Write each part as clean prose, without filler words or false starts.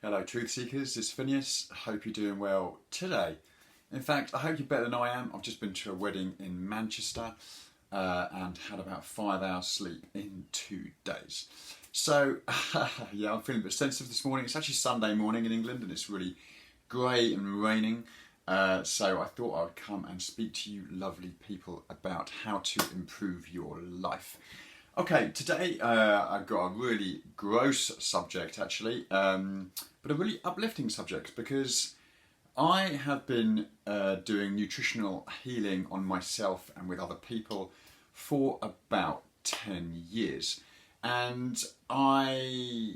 Hello Truth Seekers, it's Phineas. I hope you're doing well today. In fact, I hope you're better than I am. I've just been to a wedding in Manchester and had about 5 hours sleep in 2 days. So, yeah, I'm feeling a bit sensitive this morning. It's actually Sunday morning in England and it's really grey and raining. So I thought I would come and speak to you lovely people about how to improve your life. Okay, today I've got a really gross subject actually, but a really uplifting subject because I have been doing nutritional healing on myself and with other people for about 10 years. And I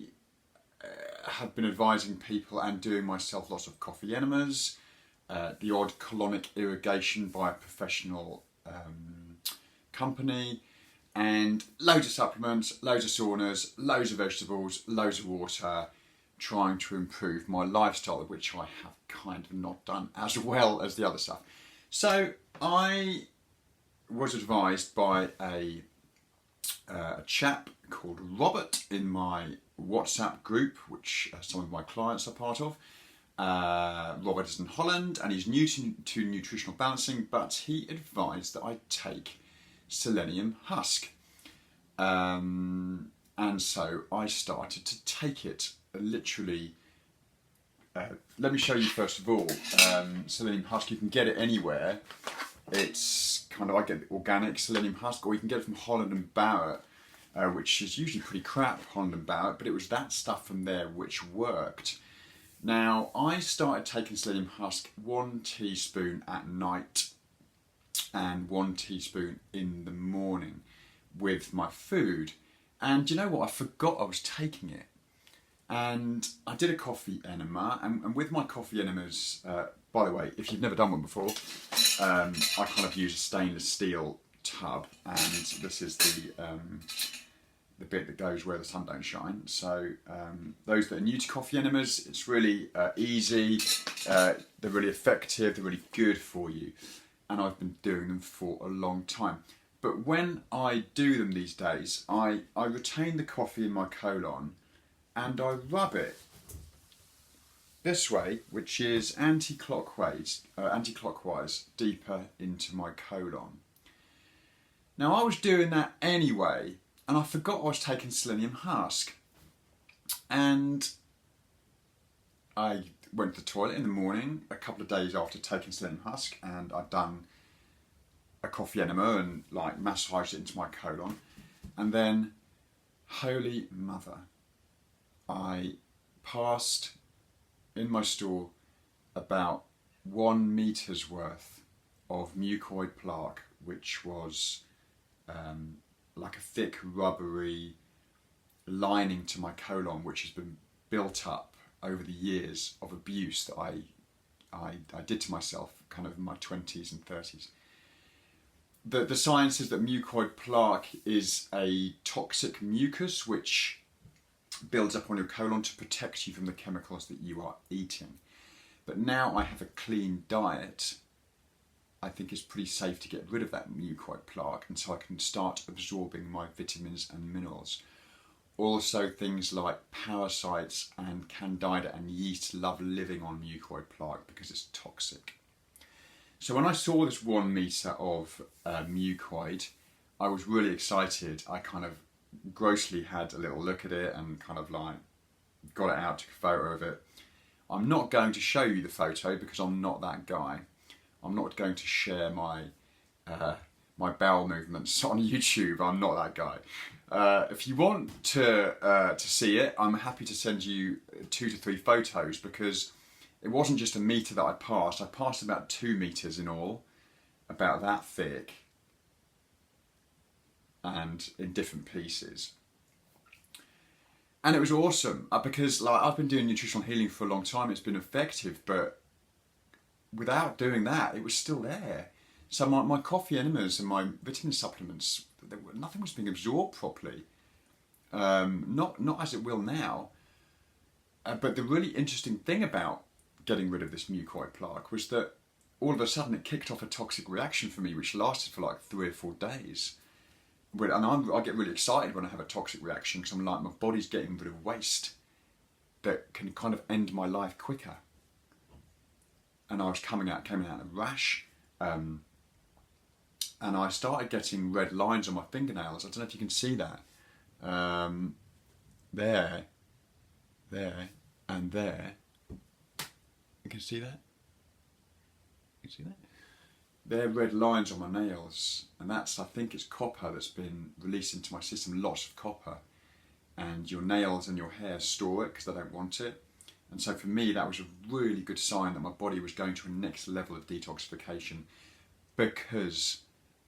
have been advising people and doing myself lots of coffee enemas, the odd colonic irrigation by a professional company, and loads of supplements, loads of saunas, loads of vegetables, loads of water, trying to improve my lifestyle, which I have kind of not done as well as the other stuff. So I was advised by a chap called Robert in my WhatsApp group, which some of my clients are part of. Robert is in Holland and he's new to nutritional balancing, but he advised that I take selenium husk. And so I started to take it literally. Let me show you first of all. Selenium husk, you can get it anywhere. It's kind of, I get the organic selenium husk, or you can get it from Holland and Barrett, which is usually pretty crap, Holland and Barrett, but it was that stuff from there which worked. Now, I started taking selenium husk 1 teaspoon at night and 1 teaspoon in the morning with my food. And you know what? I forgot I was taking it. And I did a coffee enema, and with my coffee enemas, by the way, if you've never done one before, I kind of use a stainless steel tub, and this is the bit that goes where the sun don't shine. So those that are new to coffee enemas, it's really easy, they're really effective, they're really good for you. And I've been doing them for a long time. But when I do them these days, I retain the coffee in my colon and I rub it this way, which is anti-clockwise deeper into my colon. Now I was doing that anyway, and I forgot I was taking selenium husk. And I went to the toilet in the morning a couple of days after taking selenium husk, and I'd done a coffee enema and like massaged it into my colon, and then, holy mother, I passed in my stool about 1 meter's worth of mucoid plaque, which was like a thick rubbery lining to my colon, which has been built up over the years of abuse that I did to myself kind of in my 20s and 30s. The science is that mucoid plaque is a toxic mucus which builds up on your colon to protect you from the chemicals that you are eating. But now I have a clean diet, I think it's pretty safe to get rid of that mucoid plaque, and so I can start absorbing my vitamins and minerals. Also, things like parasites and candida and yeast love living on mucoid plaque because it's toxic. So when I saw this 1 meter of mucoid, I was really excited. I kind of grossly had a little look at it and kind of like got it out, took a photo of it. I'm not going to show you the photo because I'm not that guy. I'm not going to share my my bowel movements on YouTube. I'm not that guy. If you want to see it, I'm happy to send you 2 to 3 photos, because it wasn't just a meter that I passed. I passed about 2 meters in all, about that thick, and in different pieces. And it was awesome because like I've been doing nutritional healing for a long time. It's been effective, but without doing that, it was still there. So my coffee enemas and my vitamin supplements, nothing was being absorbed properly. Not as it will now. But the really interesting thing about getting rid of this mucoid plaque was that all of a sudden it kicked off a toxic reaction for me, which lasted for like 3 or 4 days. And I get really excited when I have a toxic reaction because I'm like, my body's getting rid of waste. that can kind of end my life quicker. And I was coming out in a rash, and I started getting red lines on my fingernails. I don't know if you can see that. There, and there. You can see that? You see that? They're red lines on my nails, and that's, I think it's copper that's been released into my system, lots of copper. And your nails and your hair store it because they don't want it. And so for me, that was a really good sign that my body was going to a next level of detoxification, because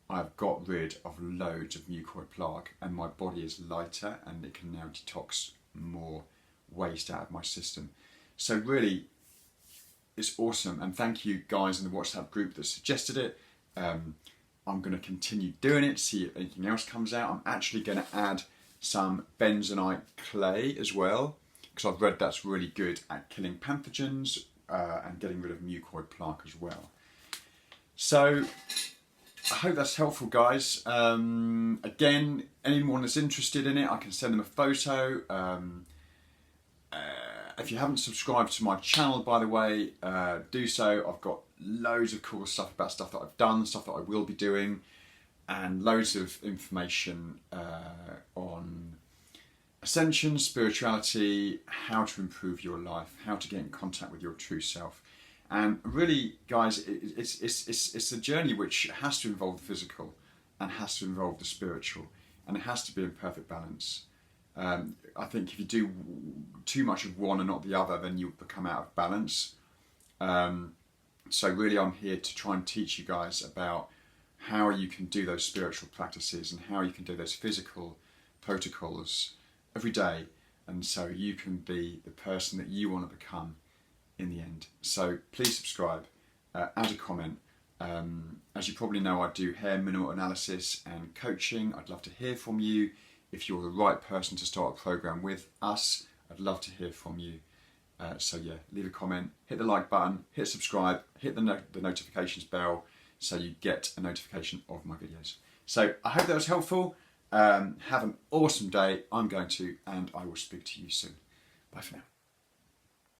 I've got rid of loads of mucoid plaque and my body is lighter and it can now detox more waste out of my system. So really, it's awesome, and thank you guys in the WhatsApp group that suggested it. I'm going to continue doing it, see if anything else comes out. I'm actually going to add some bentonite clay as well, because I've read that's really good at killing pathogens and getting rid of mucoid plaque as well. So I hope that's helpful, guys. Again, anyone that's interested in it, I can send them a photo. If you haven't subscribed to my channel, by the way, do so. I've got loads of cool stuff about stuff that I've done, stuff that I will be doing, and loads of information on ascension, spirituality, how to improve your life, how to get in contact with your true self. And really, guys, it's a journey which has to involve the physical and has to involve the spiritual, and it has to be in perfect balance. I think if you do too much of one and not the other, then you'll become out of balance. So really, I'm here to try and teach you guys about how you can do those spiritual practices and how you can do those physical protocols every day, and so you can be the person that you want to become in the end. So please subscribe, add a comment. As you probably know, I do hair mineral analysis and coaching. I'd love to hear from you. If you're the right person to start a program with us, I'd love to hear from you. So yeah, leave a comment, hit the like button, hit subscribe, hit the notifications bell so you get a notification of my videos. So I hope that was helpful. Have an awesome day. I'm going to, and I will speak to you soon. Bye for now.